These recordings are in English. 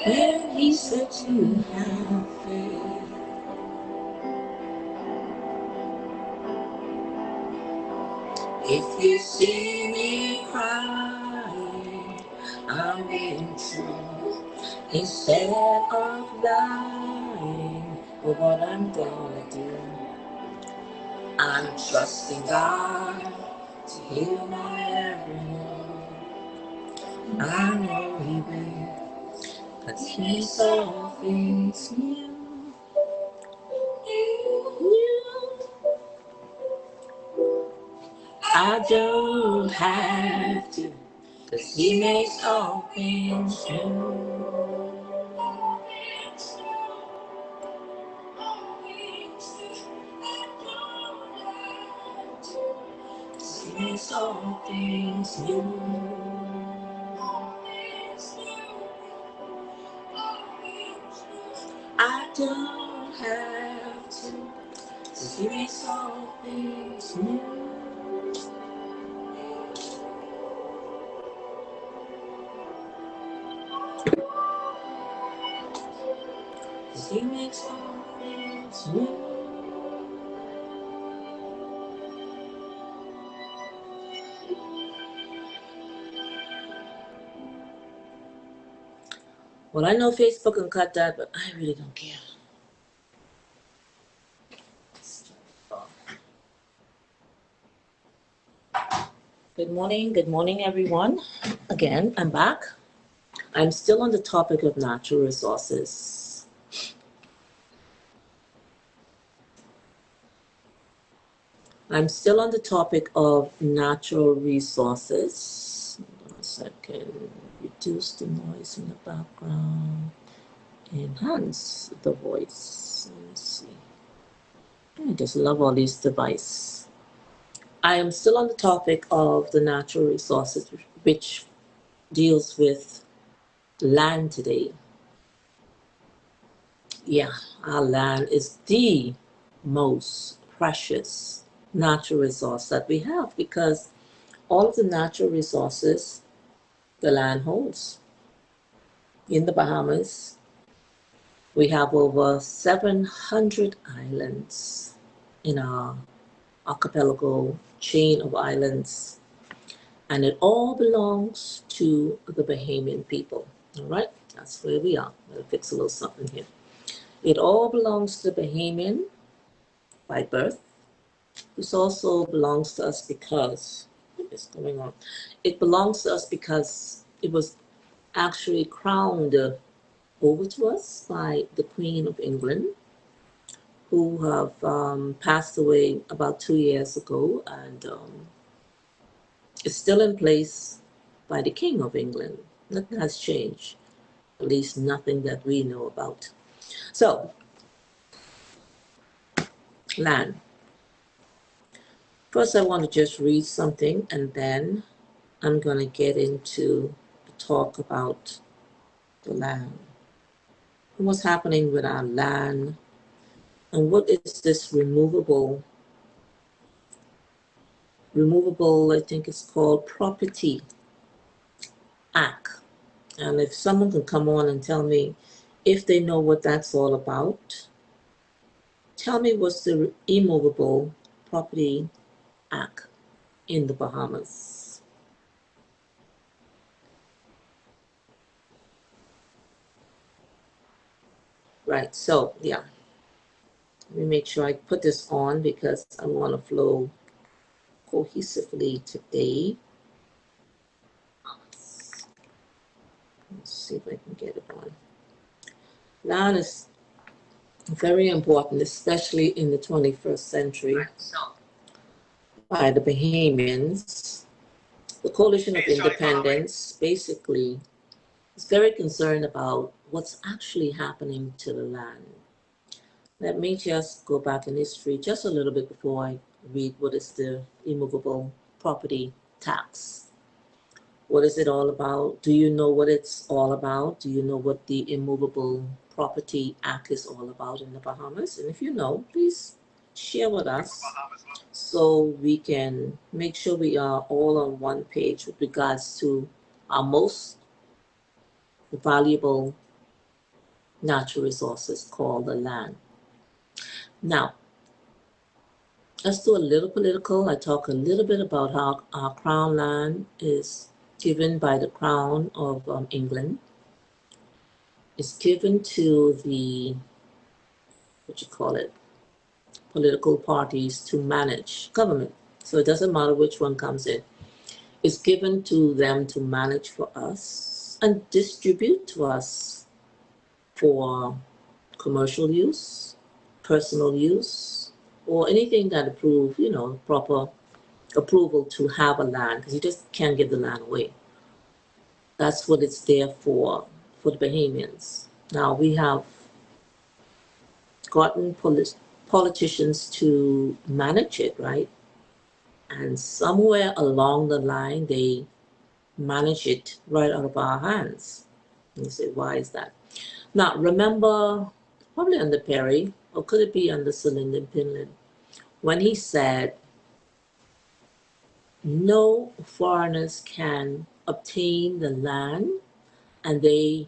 When he said to have faith. If you see me crying, I'm being true. Instead of lying for what I'm gonna do, I'm trusting God to heal my every wound. I know He will, 'cause He saw things new. I don't have to, 'cause He makes all things new. He makes all things new. I don't have to, 'cause He makes all things new. He makes all things new. Well, I know Facebook can cut that, but I really don't care. Good morning, everyone. Again, I'm back. I'm still on the topic of natural resources. I'm still on the topic of natural resources. Hold on a second. Reduce the noise in the background. Enhance the voice. Let's see. I just love all these devices. I am still on the topic of the natural resources, which deals with land today. Yeah, our land is the most precious natural resource that we have, because all of the natural resources the land holds. In the Bahamas, we have over 700 islands in our archipelago chain of islands, and it all belongs to the Bahamian people. All right, that's where we are. I'll fix a little something here. It all belongs to the Bahamian by birth. This also belongs to us because, what is going on? It belongs to us because it was actually crowned over to us by the Queen of England, who have passed away about 2 years ago, and it's still in place by the King of England. Nothing has changed, at least nothing that we know about. So, land. First, I want to just read something, and then I'm going to get into the talk about the land. And what's happening with our land, and what is this removable, I think it's called Property Act. And if someone can come on and tell me if they know what that's all about, tell me what's the Immovable Property Act in the Bahamas. Right, so yeah. Let me make sure I put this on because I want to flow cohesively today. Let's see if I can get it on. Land is very important, especially in the 21st century, by the Bahamians. The Coalition of Independence basically is very concerned about what's actually happening to the land. Let me just go back in history just a little bit before I read what is the immovable property tax. What is it all about? Do you know what it's all about? Do you know what the Immovable Property Act is all about in the Bahamas? And if you know, please share with us so we can make sure we are all on one page with regards to our most valuable natural resources called the land. Now, let's do a little political. I talk a little bit about how our crown land is given by the Crown of England. It's given to the, what you call it, political parties to manage government. So it doesn't matter which one comes in. It's given to them to manage for us and distribute to us for commercial use, personal use, or anything that approve, proper approval to have a land, because you just can't give the land away. That's what it's there for the Bahamians. Now we have gotten politicians to manage it, right? And somewhere along the line, they manage it right out of our hands. And you say, why is that? Now, remember, probably under Perry, or could it be under Sir Lyndon Pinland, when he said, no foreigners can obtain the land and they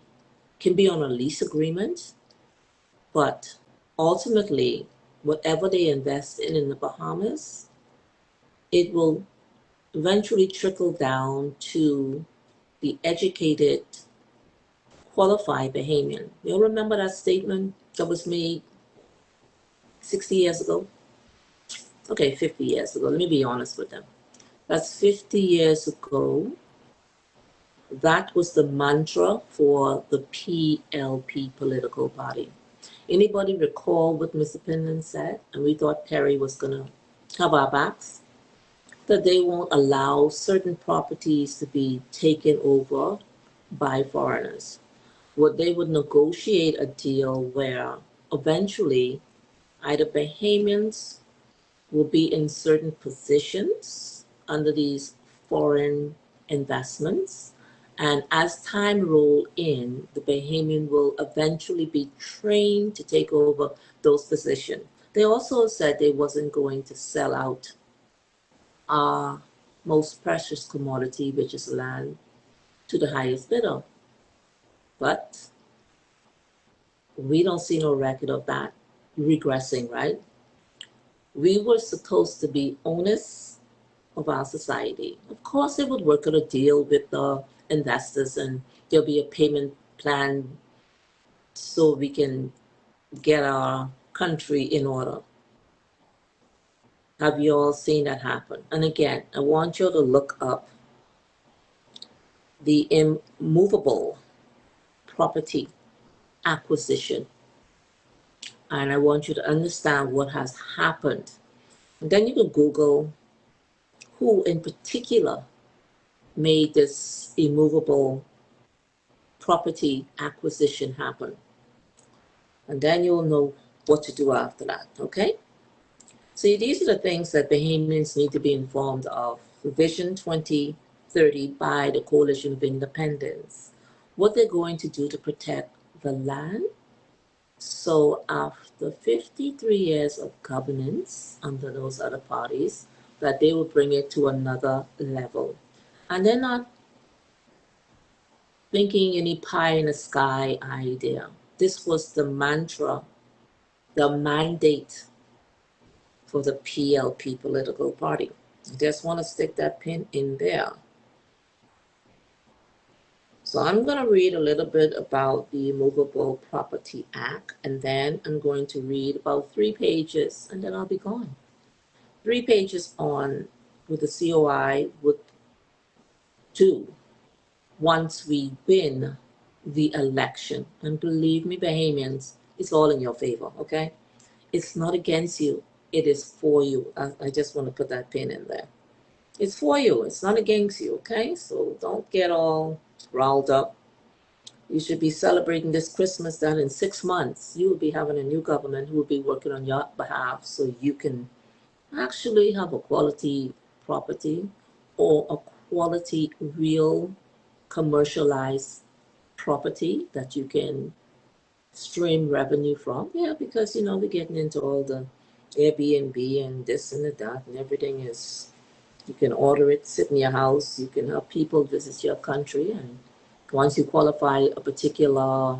can be on a lease agreement, but ultimately, whatever they invest in the Bahamas, it will eventually trickle down to the educated, qualified Bahamian. You'll remember that statement that was made 60 years ago? Okay, 50 years ago. Let me be honest with them. That's 50 years ago. That was the mantra for the PLP political party. Anybody recall what Mr. Pinland said? And we thought Perry was going to have our backs? That they won't allow certain properties to be taken over by foreigners. What they would negotiate a deal where eventually either Bahamians will be in certain positions under these foreign investments. And as time roll in, the Bahamian will eventually be trained to take over those positions. They also said they wasn't going to sell out our most precious commodity, which is land, to the highest bidder. But we don't see no record of that regressing, right? We were supposed to be owners of our society. Of course, they would work out a deal with the investors and there'll be a payment plan so we can get our country in order. Have you all seen that happen? And again, I want you to look up the immovable property acquisition. And I want you to understand what has happened. And then you can Google who in particular made this immovable property acquisition happen. And then you'll know what to do after that, okay? See, these are the things that Bahamians need to be informed of. Vision 2030 by the Coalition of Independence. What they're going to do to protect the land. So after 53 years of governance under those other parties, that they will bring it to another level. And they're not thinking any pie in the sky idea. This was the mantra, the mandate for the PLP political party. I just want to stick that pin in there. So I'm going to read a little bit about the Immovable Property Act, and then I'm going to read about 3 pages, and then I'll be gone. 3 pages on what the COI would do once we win the election. And believe me, Bahamians, it's all in your favor, okay? It's not against you. It is for you. I just want to put that pin in there. It's for you. It's not against you, okay? So don't get all riled up. You should be celebrating this Christmas that in 6 months, you will be having a new government who will be working on your behalf so you can actually have a quality property or a quality real commercialized property that you can stream revenue from. Yeah, because we're getting into all the Airbnb and this and that, and everything is, you can order it, sit in your house, you can have people visit your country, and once you qualify a particular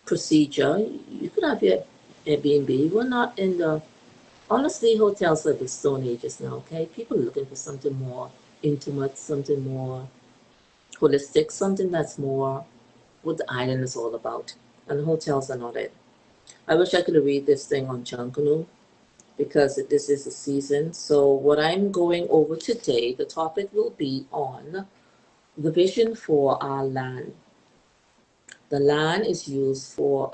procedure, you could have your Airbnb. We're not in the, honestly, hotels are the stone ages now, okay? People are looking for something more intimate, something more holistic, something that's more what the island is all about. And hotels are not it. I wish I could read this thing on Chunkanu because this is the season. So what I'm going over today, the topic will be on the vision for our land. The land is used for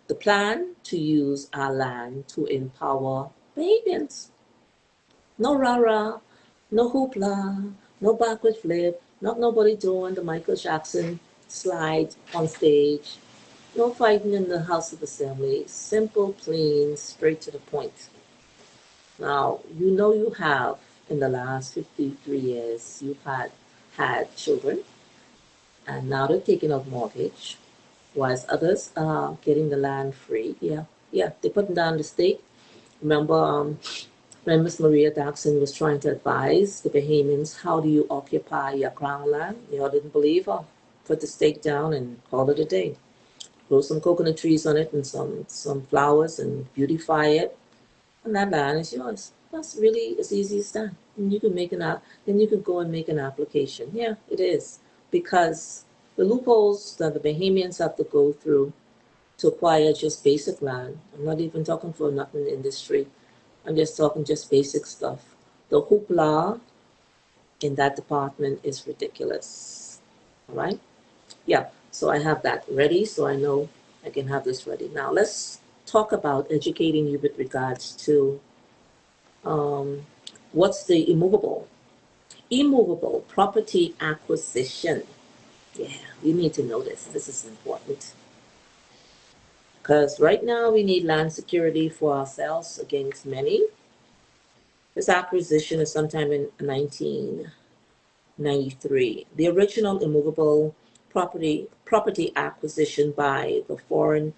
the plan to use our land to empower Bahamians. No rah-rah, no hoopla, no backward flip, not nobody doing the Michael Jackson slide on stage, no fighting in the House of Assembly. Simple, plain, straight to the point. Now, you know you have, in the last 53 years, you've had children, and now they're taking out mortgage, whilst others are getting the land free. Yeah, yeah, they're putting down the stake. Remember, when Miss Maria Daxon was trying to advise the Bahamians, how do you occupy your crown land? Y'all didn't believe her. Put the stake down and call it a day. Grow some coconut trees on it and some flowers and beautify it, and that land is yours. That's really as easy as that. And you can make then you can go and make an application. Yeah, it is. Because the loopholes that the Bahamians have to go through to acquire just basic land, I'm not even talking for nothing industry, I'm just talking just basic stuff. The hoopla in that department is ridiculous. All right? Yeah, so I have that ready, so I know I can have this ready. Now let's talk about educating you with regards to um, what's the immovable? Immovable property acquisition. Yeah, you need to know this. This is important. Because right now we need land security for ourselves against many. This acquisition is sometime in 1993. The original immovable property acquisition by a foreign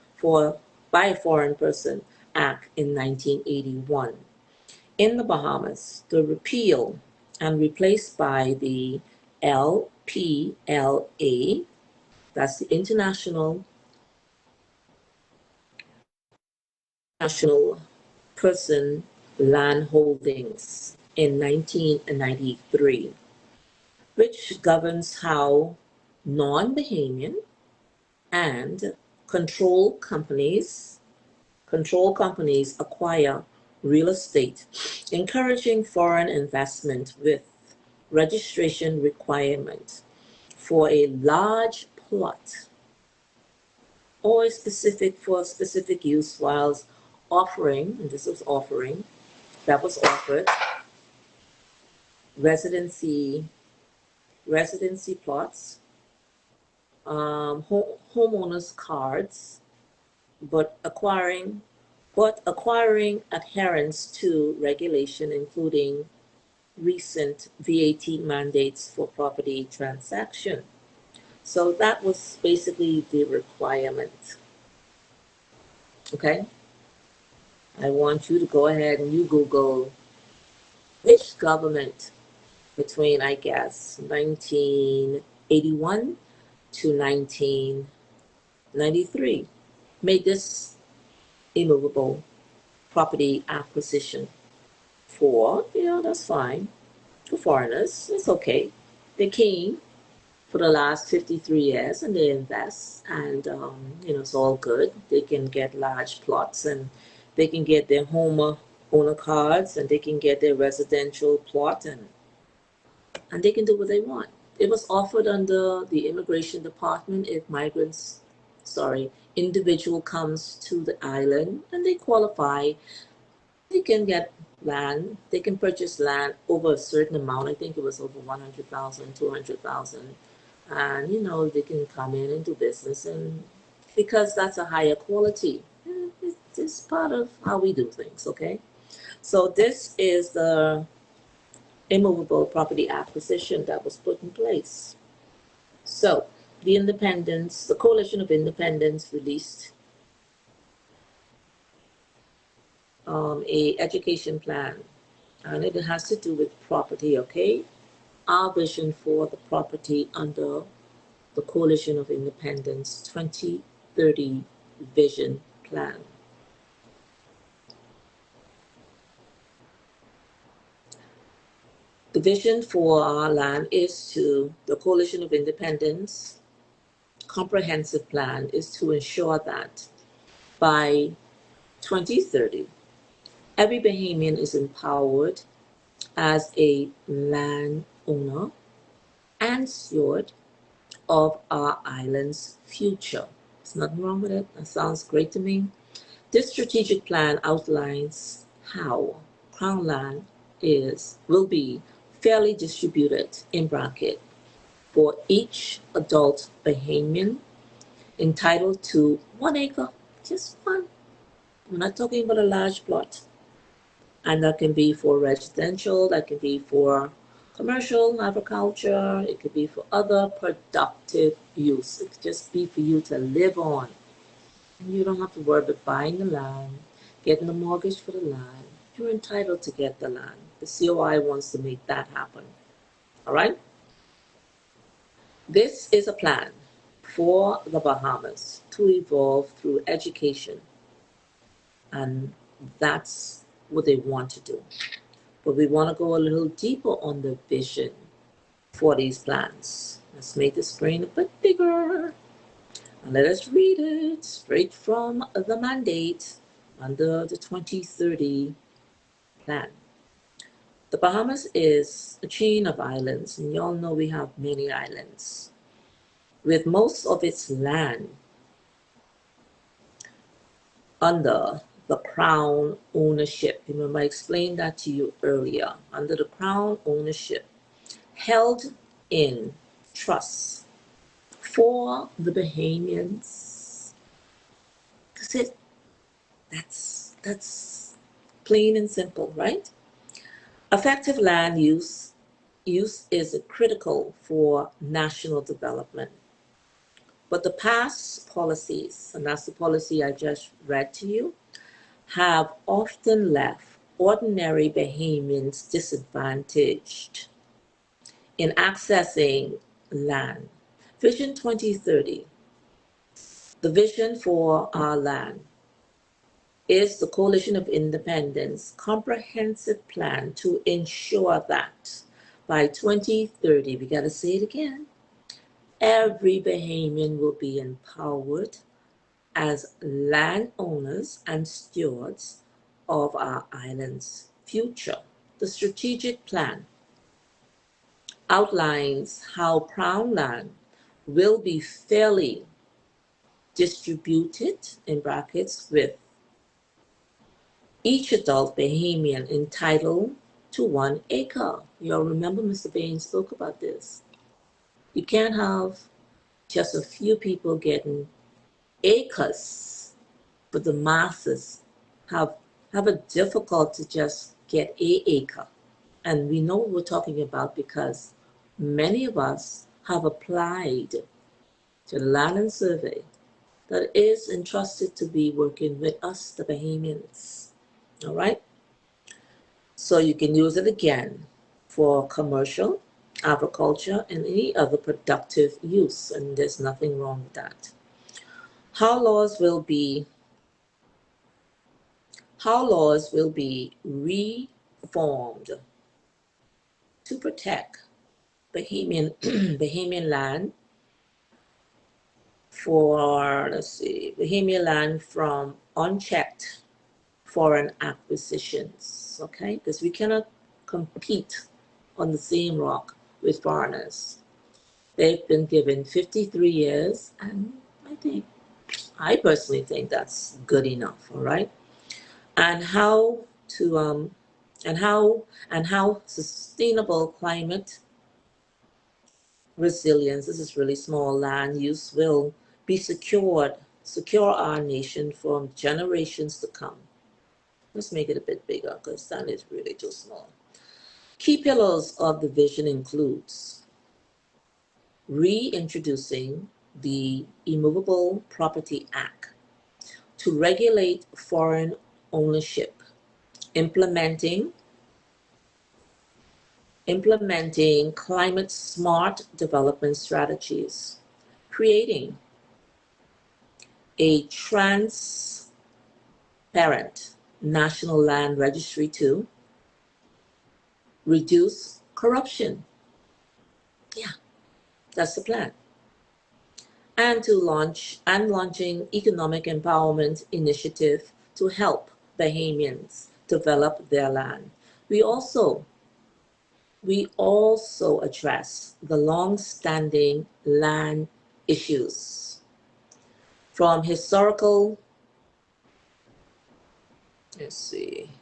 person act in 1981. In the Bahamas, the repeal and replaced by the LPLA, that's the International Person Land Holdings in 1993, which governs how non-Bahamian and control companies acquire real estate, encouraging foreign investment with registration requirement for a large plot or specific for a specific use, whilst offering, and this was offering, that was offered residency plots, homeowners cards, but acquiring adherence to regulation, including recent VAT mandates for property transaction. So that was basically the requirement. Okay, I want you to go ahead and you Google which government between, I guess, 1981 to 1993 made this immovable property acquisition for, that's fine. For foreigners, it's okay. They came for the last 53 years and they invest, and it's all good. They can get large plots, and they can get their home owner cards, and they can get their residential plot, and they can do what they want. It was offered under the immigration department if individual comes to the island and they qualify, they can get land, they can purchase land over a certain amount. I think it was over 100,000, 200,000, and they can come in and do business, and because that's a higher quality, it's part of how we do things. Okay, so this is the immovable property acquisition that was put in place. So the Coalition of Independents released a education plan, and it has to do with property, okay? Our vision for the property under the Coalition of Independence 2030 Vision Plan. The vision for our land is to, the Coalition of Independence comprehensive plan is to ensure that by 2030, every Bahamian is empowered as a landowner and steward of our island's future. There's nothing wrong with it. That sounds great to me. This strategic plan outlines how Crown land will be fairly distributed in bracket for each adult Bahamian entitled to 1 acre, just one. We're not talking about a large plot. And that can be for residential, that can be for commercial, agriculture, it could be for other productive use. It could just be for you to live on. And you don't have to worry about buying the land, getting a mortgage for the land. You're entitled to get the land. The COI wants to make that happen. All right? This is a plan for the Bahamas to evolve through education. And that's what they want to do. But we want to go a little deeper on the vision for these plans. Let's make the screen a bit bigger. And let us read it straight from the mandate under the 2030 plan. The Bahamas is a chain of islands, and you all know we have many islands, with most of its land under the Crown ownership. Remember, I explained that to you earlier. Under the Crown ownership, held in trust for the Bahamians. That's plain and simple, right? Effective land use is critical for national development. But the past policies, and that's the policy I just read to you, have often left ordinary Bahamians disadvantaged in accessing land. Vision 2030, the vision for our land, is the Coalition of Independence comprehensive plan to ensure that by 2030, we got to say it again, every Bahamian will be empowered as landowners and stewards of our island's future. The strategic plan outlines how Crown land will be fairly distributed in brackets with each adult Bahamian entitled to 1 acre. You'll remember Mr. Bain spoke about this. You can't have just a few people getting acres, but the masses have a difficult to just get a acre. And we know what we're talking about because many of us have applied to the Land and Survey that is entrusted to be working with us, the Bahamians. All right? So you can use it again for commercial, agriculture, and any other productive use, and there's nothing wrong with that. How laws will be reformed to protect Bahamian land Bahamian land from unchecked foreign acquisitions, okay? Because we cannot compete on the same rock with foreigners. They've been given 53 years, and I personally think that's good enough, all right? And how sustainable climate resilience, this is really small, land use will be secure our nation from generations to come. Let's make it a bit bigger because that is really too small. Key pillars of the vision includes reintroducing the Immovable Property Act to regulate foreign ownership implementing climate smart development strategies, creating a transparent national land registry to reduce corruption. Yeah, that's the plan. And launching economic empowerment initiative to help Bahamians develop their land. We also we also address the long-standing land issues from historical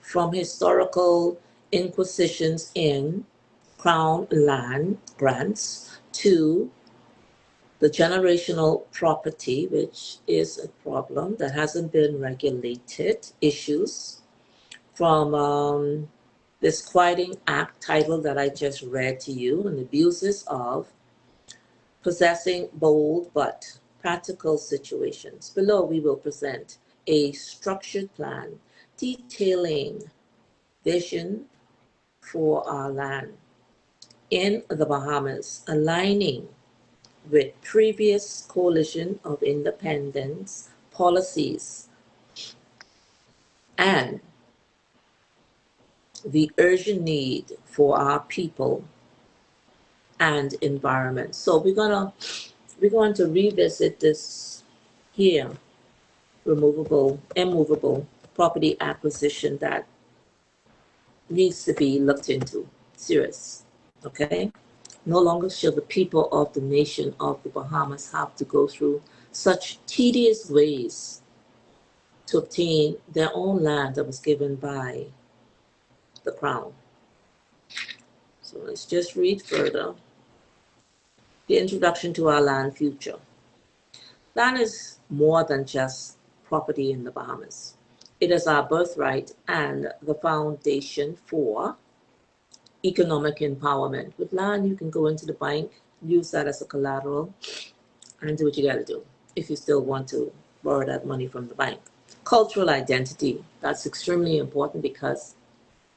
from historical inquisitions in crown land grants to the generational property, which is a problem that hasn't been regulated, issues from this Quieting Act title that I just read to you, and abuses of possessing bold but practical situations. Below, we will present a structured plan detailing vision for our land in the Bahamas, aligning with previous coalition of independence policies and the urgent need for our people and environment. So we're going to revisit this here, immovable property acquisition that needs to be looked into, serious, okay? No longer shall the people of the nation of the Bahamas have to go through such tedious ways to obtain their own land that was given by the crown. So let's just read further. The introduction to our land future. Land is more than just property in the Bahamas. It is our birthright and the foundation for economic empowerment. With land, you can go into the bank, use that as a collateral, and do what you got to do if you still want to borrow that money from the bank. Cultural identity. That's extremely important because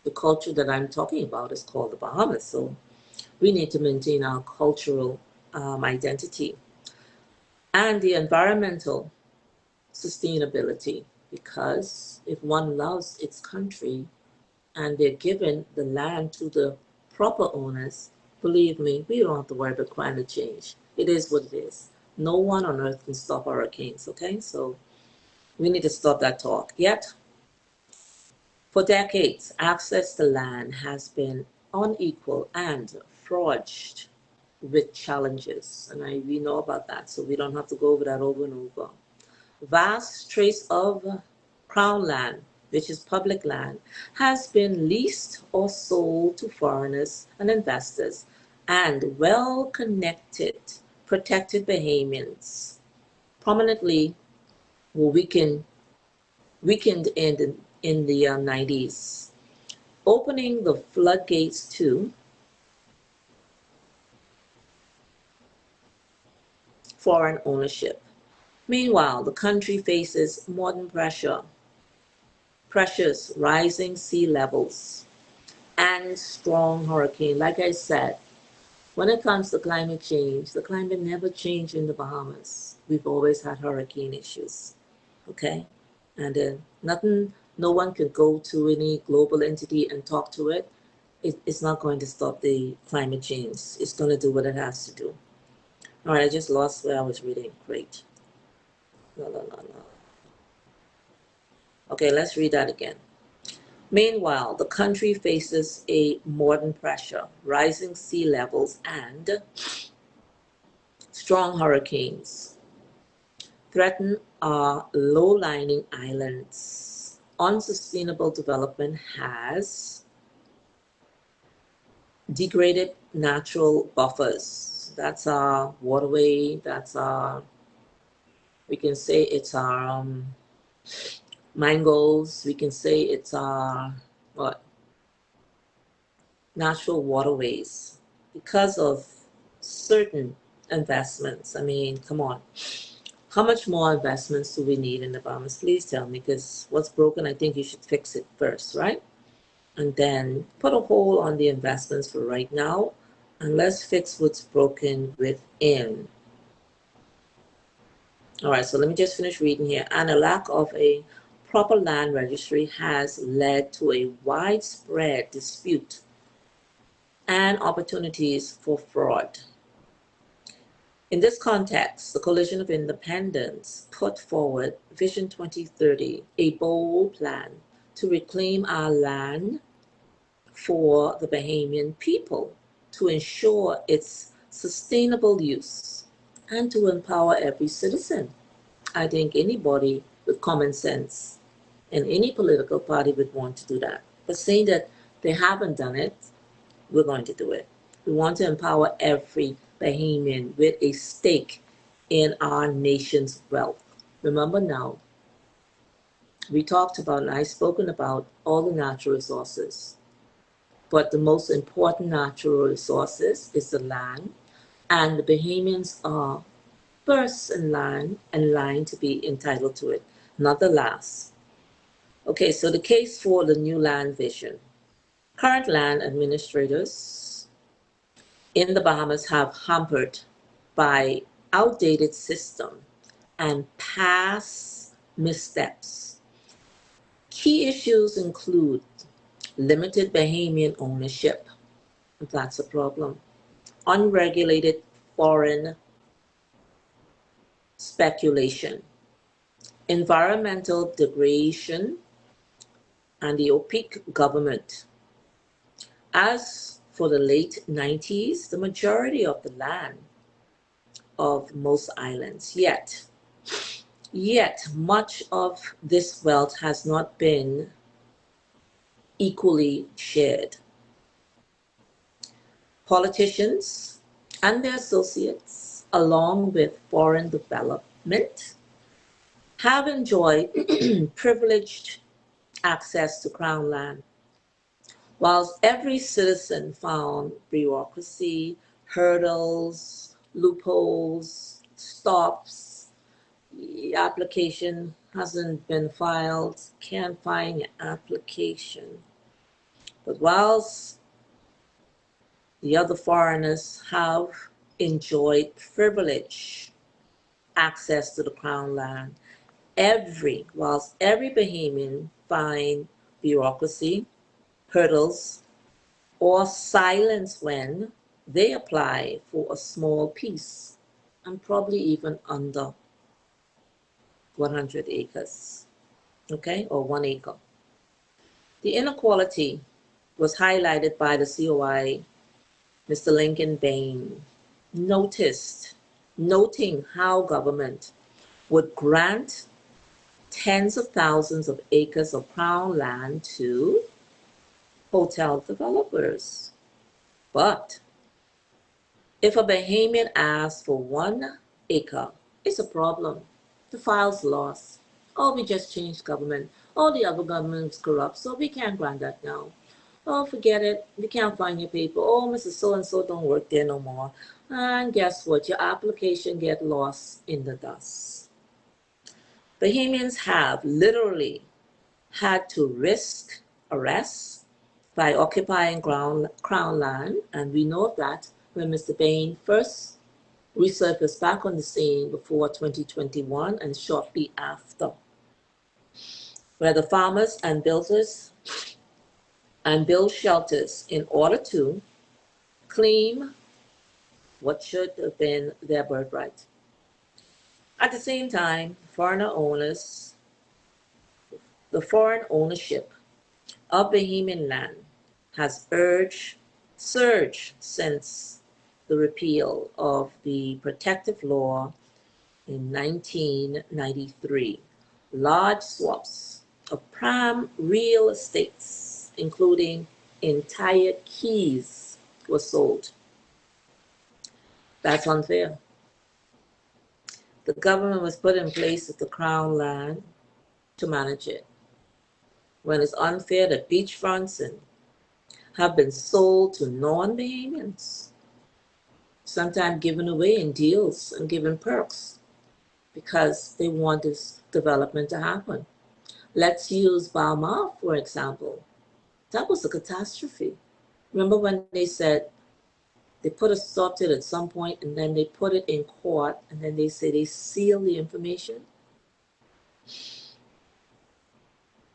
the culture that I'm talking about is called the Bahamas. So we need to maintain our cultural identity. And the environmental sustainability, because if one loves its country and they're given the land to the proper owners, believe me, we don't have to worry about climate change. It is what it is. No one on earth can stop hurricanes, okay? So we need to stop that talk. Yet, for decades, access to land has been unequal and fraught with challenges. And we know about that, so we don't have to go over that over and over. Vast trace of crown land, which is public land, has been leased or sold to foreigners and investors, and well-connected, protected Bahamians prominently were weakened in the 90s, opening the floodgates to foreign ownership. Meanwhile, the country faces modern pressures, rising sea levels, and strong hurricane. Like I said, when it comes to climate change, the climate never changed in the Bahamas. We've always had hurricane issues, okay? And no one can go to any global entity and talk to it. It's not going to stop the climate change. It's going to do what it has to do. All right, I just lost where I was reading. Great. No. Okay, let's read that again. Meanwhile, the country faces a modern pressure, rising sea levels, and strong hurricanes threaten our low-lying islands. Unsustainable development has degraded natural buffers. That's our waterway, we can say it's our mangroves, we can say it's our natural waterways because of certain investments. I mean, come on. How much more investments do we need in the Bahamas? Please tell me, because what's broken, I think you should fix it first, right? and then put a hold on the investments for right now, and let's fix what's broken within. All right, so let me just finish reading here. And a lack of a proper land registry has led to a widespread dispute and opportunities for fraud. In this context, the Coalition of Independents put forward Vision 2030, a bold plan to reclaim our land for the Bahamian people, to ensure its sustainable use, and to empower every citizen. I think anybody with common sense in any political party would want to do that. But saying that they haven't done it, we're going to do it. We want to empower every Bahamian with a stake in our nation's wealth. Remember now, we talked about and I've spoken about all the natural resources. But the most important natural resources is the land, and the Bahamians are first in line to be entitled to it, not the last. Okay, so the case for the new land vision. Current land administrators in the Bahamas have hampered by outdated system and past missteps. Key issues include limited Bahamian ownership, that's a problem, unregulated foreign speculation, environmental degradation, and the opaque government. As for the late 90s, the majority of the land of most islands, yet much of this wealth has not been equally shared. Politicians and their associates, along with foreign development, have enjoyed privileged access to Crown land, whilst every citizen found bureaucracy, hurdles, loopholes, stops, the application hasn't been filed, can't find your application. But whilst the other foreigners have enjoyed privilege access to the Crown land, whilst every Bahamian find bureaucracy, hurdles, or silence when they apply for a small piece, and probably even under 100 acres, okay, or 1 acre. The inequality was highlighted by the COI, Mr. Lincoln Bain, noting how government would grant tens of thousands of acres of Crown land to hotel developers. But if a Bahamian asks for 1 acre, it's a problem. The file's lost. Oh, we just changed government. Oh, the other government's corrupt, so we can't grant that now. Oh, forget it. We can't find your paper. Oh, Mrs. So-and-so don't work there no more. And guess what? Your application get lost in the dust. Bahamians have literally had to risk arrest by occupying Crown land, and we know that when Mr. Bain first resurfaced back on the scene before 2021 and shortly after, where the farmers and builders and build shelters in order to claim what should have been their birthright. At the same time, the foreign ownership of Bahamian land has surged since the repeal of the protective law in 1993. Large swaths of prime real estates, including entire keys, were sold. That's unfair. The government was put in place with the Crown land to manage it. When it's unfair that beachfronts have been sold to non-Bahamians, sometimes given away in deals and given perks because they want this development to happen. Let's use Bahamas, for example. That was a catastrophe. Remember when they said they put a stop to it at some point and then they put it in court and then they say they seal the information?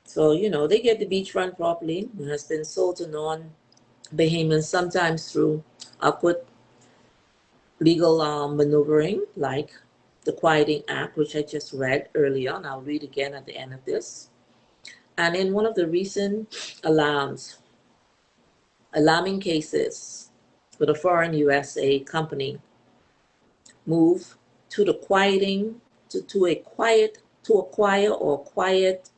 So, they get the beachfront property. It has been sold to non-Bahamians, sometimes through upward legal maneuvering, like the Quieting Act, which I just read earlier, and I'll read again at the end of this. And in one of the recent alarming cases with a foreign USA company move to the quieting to acquire or quiet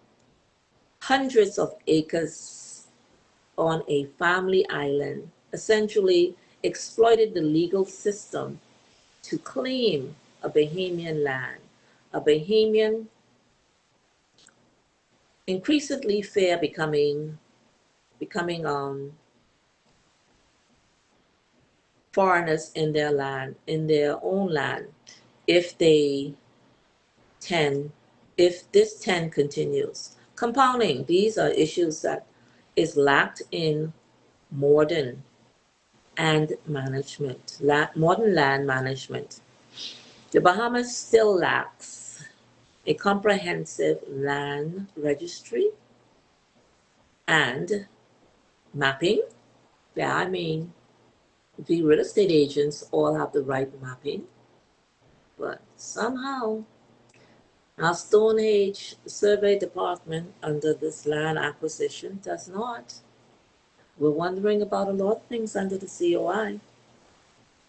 hundreds of acres on a family island, essentially exploited the legal system to claim a Bahamian land, a Bahamian increasingly fear becoming foreigners in their land, in their own land, if they tend, if this trend continues. Compounding, these are issues that is lacked in modern modern land management. The Bahamas still lacks a comprehensive land registry and mapping. Yeah, I mean, the real estate agents all have the right mapping, but somehow our Stone Age survey department under this land acquisition does not. We're wondering about a lot of things under the COI.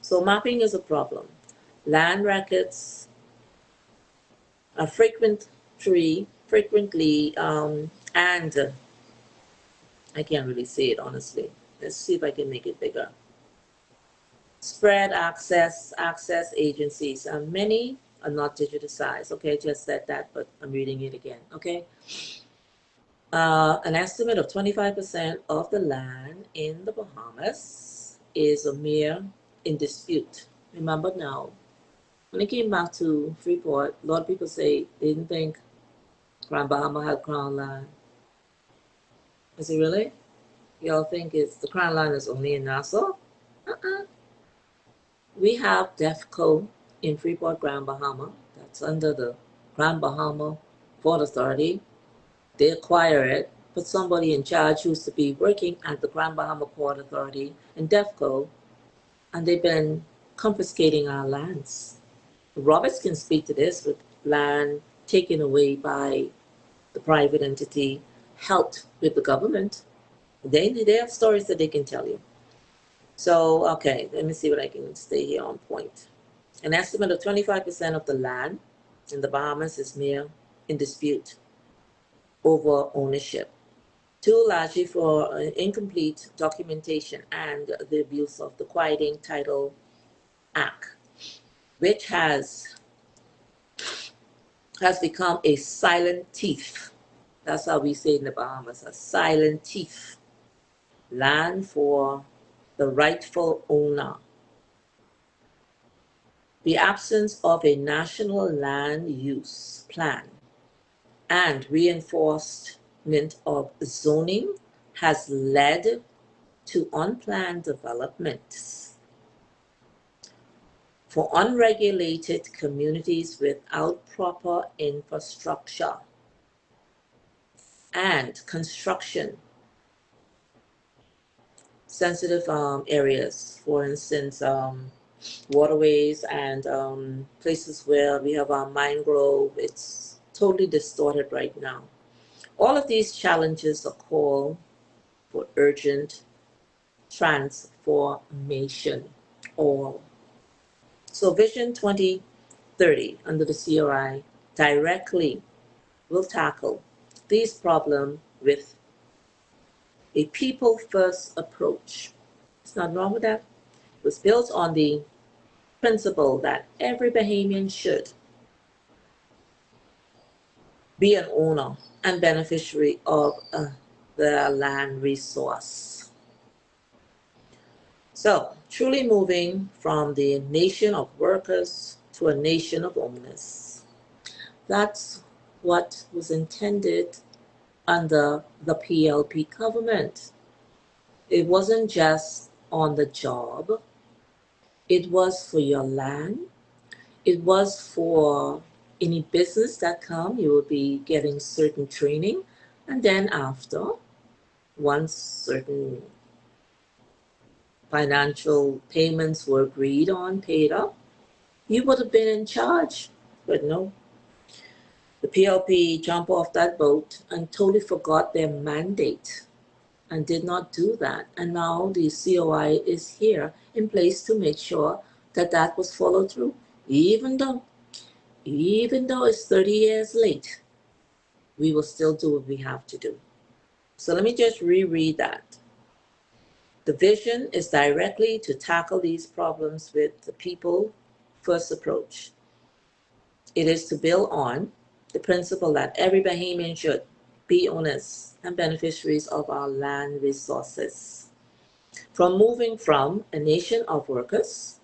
So mapping is a problem. Land records are frequently, and I can't really say it honestly. Let's see if I can make it bigger. Spread access agencies. Many are not digitized. Okay, I just said that, but I'm reading it again. Okay. An estimate of 25% of the land in the Bahamas is a mere in dispute. Remember now, when it came back to Freeport, a lot of people say they didn't think Grand Bahama had crown land. Is it really? Y'all think it's the crown land is only in Nassau? Uh-uh. We have DEFCO in Freeport, Grand Bahama. That's under the Grand Bahama Port Authority. They acquire it, but somebody in charge used to be working at the Grand Bahama Port Authority and DEFCO, and they've been confiscating our lands. Roberts can speak to this with land taken away by the private entity, helped with the government. They have stories that they can tell you. So, okay, let me see what I can stay here on point. An estimate of 25% of the land in the Bahamas is mere in dispute over ownership, due largely for incomplete documentation and the abuse of the Quieting Title Act, which has become a silent thief. That's how we say it in the Bahamas, a silent thief. Land for the rightful owner. The absence of a national land use plan and reinforcement of zoning has led to unplanned developments for unregulated communities without proper infrastructure and construction sensitive areas, for instance, waterways and places where we have our mangrove. It's totally distorted right now. All of these challenges are call for urgent transformation. All. So Vision 2030 under the CRI directly will tackle these problems with a people-first approach. It's not wrong with that. It was built on the principle that every Bahamian should be an owner and beneficiary of the land resource. So, truly moving from the nation of workers to a nation of owners. That's what was intended under the PLP government. It wasn't just on the job, it was for your land, it was for any business that come, you will be getting certain training, and then after, once certain financial payments were agreed on, paid up, you would have been in charge. But no, the PLP jumped off that boat and totally forgot their mandate and did not do that. And now the COI is here in place to make sure that that was followed through, even though, even though it's 30 years late, we will still do what we have to do. So let me just reread that. The vision is directly to tackle these problems with the people first approach. It is to build on the principle that every Bahamian should be owners and beneficiaries of our land resources. From moving from a nation of workers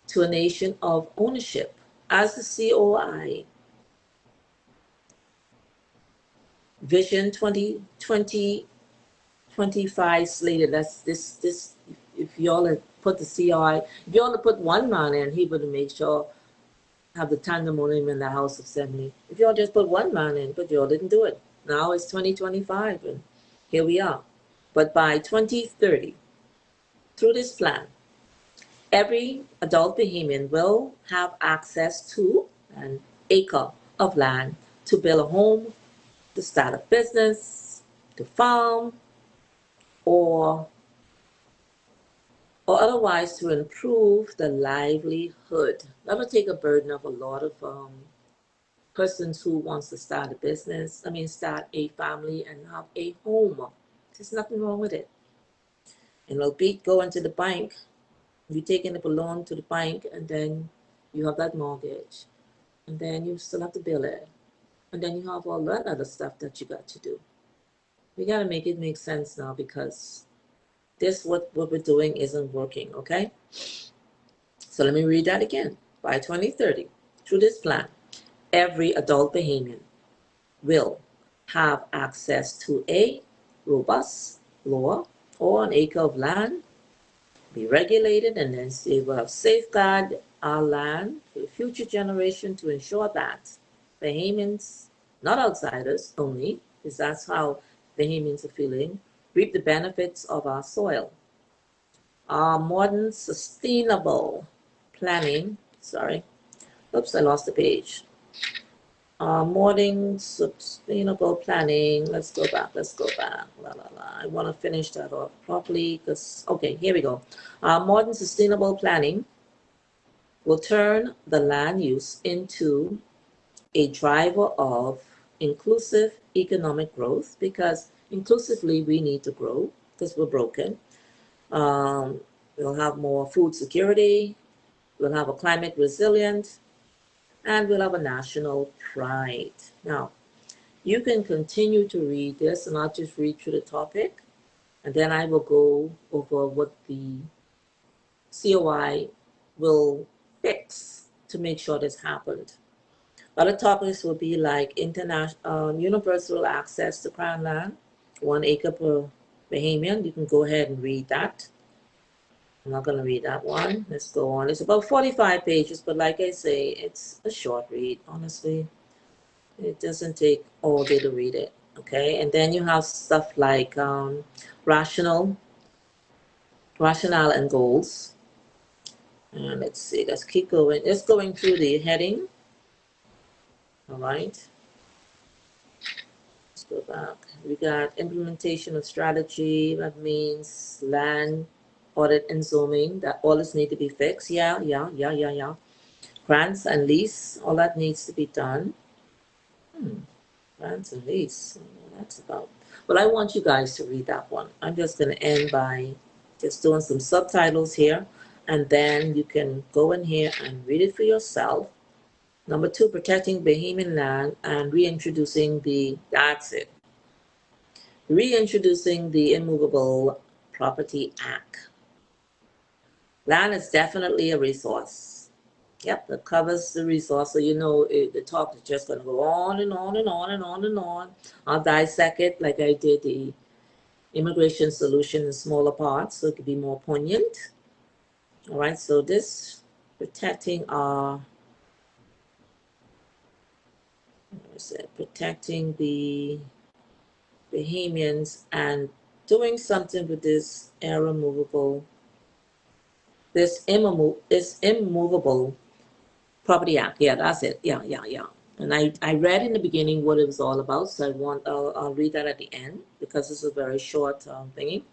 to a nation of ownership. As the COI Vision 2025 slated, that's this if y'all had put the COI, if y'all had put one man in, he would have made sure have the pandemonium in the House of Assembly. If y'all just put one man in, but y'all didn't do it. Now it's 2025 and here we are. But by 2030, through this plan, every adult Bahamian will have access to an acre of land to build a home, to start a business, to farm, or otherwise to improve the livelihood. That would take a burden of a lot of persons who wants to start a business, start a family and have a home. There's nothing wrong with it. And it'll beat going to the bank, you taking up a loan to the bank, and then you have that mortgage, and then you still have to bill it, and then you have all that other stuff that you got to do. We got to make it make sense now, because this what we're doing isn't working, okay? So let me read that again. By 2030, through this plan, every adult Bahamian will have access to a robust law or an acre of land, be regulated, and then they will have safeguard our land for the future generation to ensure that Bahamians, not outsiders only, because that's how Bahamians are feeling, reap the benefits of our soil. Our modern sustainable planning, I lost the page. Modern sustainable planning, let's go back, I want to finish that off properly, because, okay, here we go. Modern sustainable planning will turn the land use into a driver of inclusive economic growth, because inclusively we need to grow, because we're broken. We'll have more food security, we'll have a climate resilient, and we'll have a national pride. Now, you can continue to read this, and I'll just read through the topic, and then I will go over what the COI will fix to make sure this happened. Other topics will be like universal access to crown land, 1 acre per Bahamian. You can go ahead and read that. I'm not going to read that one. Let's go on. It's about 45 pages, but like I say, it's a short read, honestly. It doesn't take all day to read it, okay? And then you have stuff like rationale and goals. And let's see, let's keep going. Let's going through the heading. All right. Let's go back. We got implementation of strategy. That means land, audit, and zoning. That all this need to be fixed. Yeah. Grants and lease, all that needs to be done. Grants and lease, that's about. Well, I want you guys to read that one. I'm just going to end by just doing some subtitles here, and then you can go in here and read it for yourself. Number 2, protecting Bahamian land and reintroducing the Immovable Property Act. Land is definitely a resource. Yep, that covers the resource. So the talk is just going to go on and on and on and on and on. I'll dissect it like I did the immigration solution in smaller parts so it could be more poignant. All right, so this protecting our, what is it, protecting the Bahamians and doing something with this irremovable, this immovable Property Act. Yeah, that's it. Yeah. And I read in the beginning what it was all about, so I'll read that at the end because this is a very short thingy.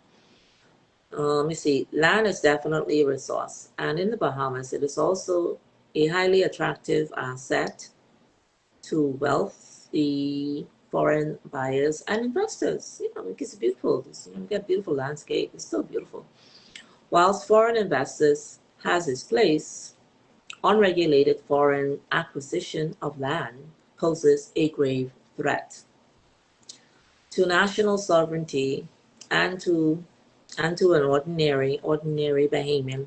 Let me see. Land is definitely a resource, and in the Bahamas, it is also a highly attractive asset to wealthy foreign buyers and investors. It's beautiful. You get beautiful landscape. It's still beautiful. Whilst foreign investors has its place, unregulated foreign acquisition of land poses a grave threat to national sovereignty and to an ordinary Bahamian.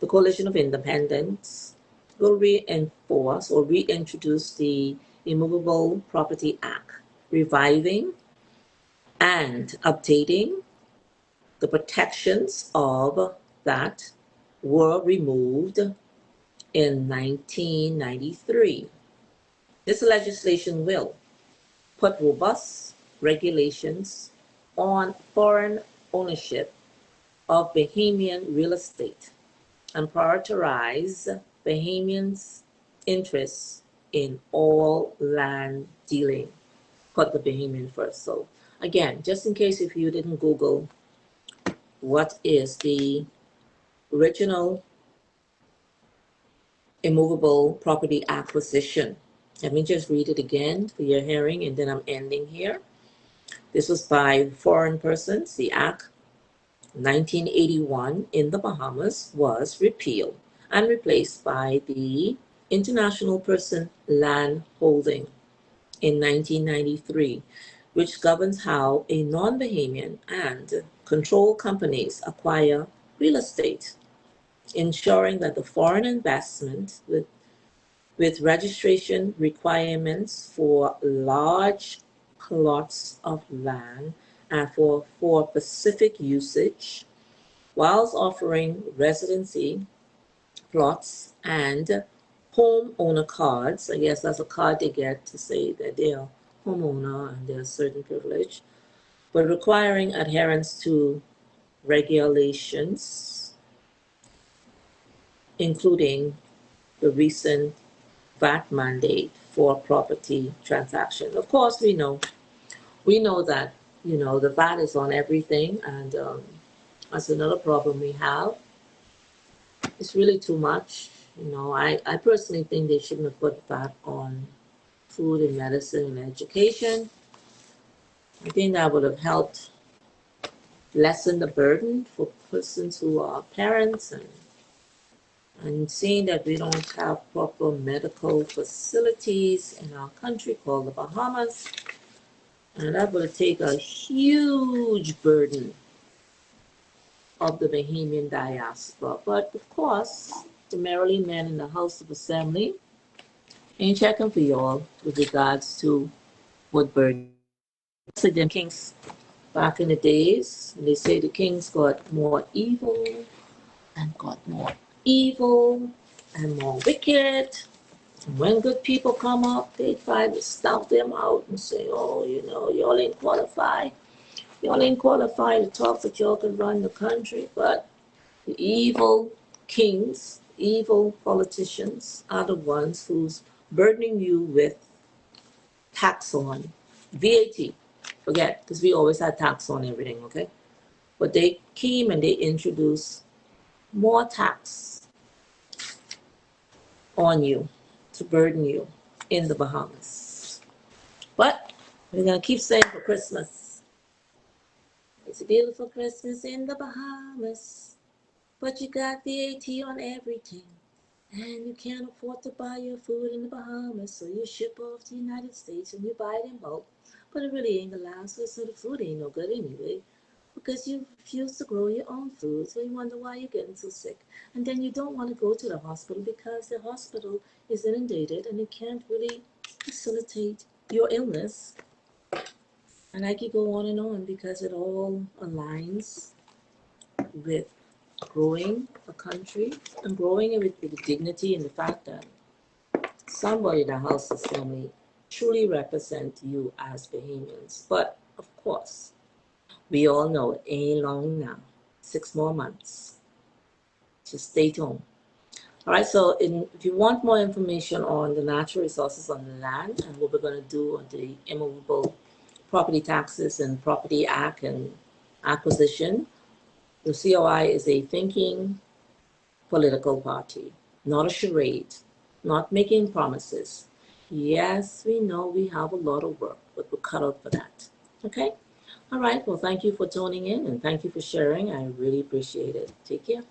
The Coalition of Independence will reinforce or reintroduce the Immovable Property Act, reviving and updating the protections of that were removed in 1993. This legislation will put robust regulations on foreign ownership of Bahamian real estate and prioritize Bahamians' interests in all land dealing. Put the Bahamian first. So again, just in case if you didn't Google what is the original immovable property acquisition. Let me just read it again for your hearing, and then I'm ending here. This was by foreign persons. The Act 1981 in the Bahamas was repealed and replaced by the International Person Land Holding in 1993, which governs how a non-Bahamian and controlled companies acquire real estate, ensuring that the foreign investment with registration requirements for large plots of land and for specific usage, whilst offering residency plots and homeowner cards. I guess that's a card they get to say that they're homeowner and they're certain privilege, but requiring adherence to regulations, including the recent VAT mandate for property transactions. Of course, we know that the VAT is on everything, and that's another problem we have. It's really too much. I personally think they shouldn't have put VAT on food and medicine and education. I think that would have helped lessen the burden for persons who are parents, and seeing that we don't have proper medical facilities in our country called the Bahamas, and that would take a huge burden of the Bahamian diaspora. But of course, the Maryland men in the House of Assembly ain't checking for y'all with regards to what burden. So them kings back in the days, and they say the kings got more evil and got more evil and more wicked. And when good people come up, they try to stomp them out and say, oh, y'all ain't qualified. Y'all ain't qualified to talk that y'all can run the country. But the evil kings, evil politicians are the ones who's burdening you with tax on VAT. Forget, because we always had tax on everything, okay? But they came and they introduced more tax on you to burden you in the Bahamas. But we're going to keep saying for Christmas, it's a beautiful Christmas in the Bahamas, but you got VAT on everything. And you can't afford to buy your food in the Bahamas, so you ship off to the United States and you buy it in bulk. But it really ain't gonna last, so the food ain't no good anyway. Because you refuse to grow your own food, so you wonder why you're getting so sick. And then you don't want to go to the hospital because the hospital is inundated and it can't really facilitate your illness. And I could go on and on because it all aligns with growing a country and growing it with dignity and the fact that somebody in the House Assembly truly represent you as Bahamians. But of course, we all know it ain't long now. 6 more months. Just stay tuned. All right, so if you want more information on the natural resources on the land and what we're going to do on the immovable property taxes and property act and acquisition, the COI is a thinking political party, not a charade, not making promises. Yes, we know we have a lot of work, but we're cut out for that. Okay? All right, well, thank you for tuning in and thank you for sharing. I really appreciate it. Take care.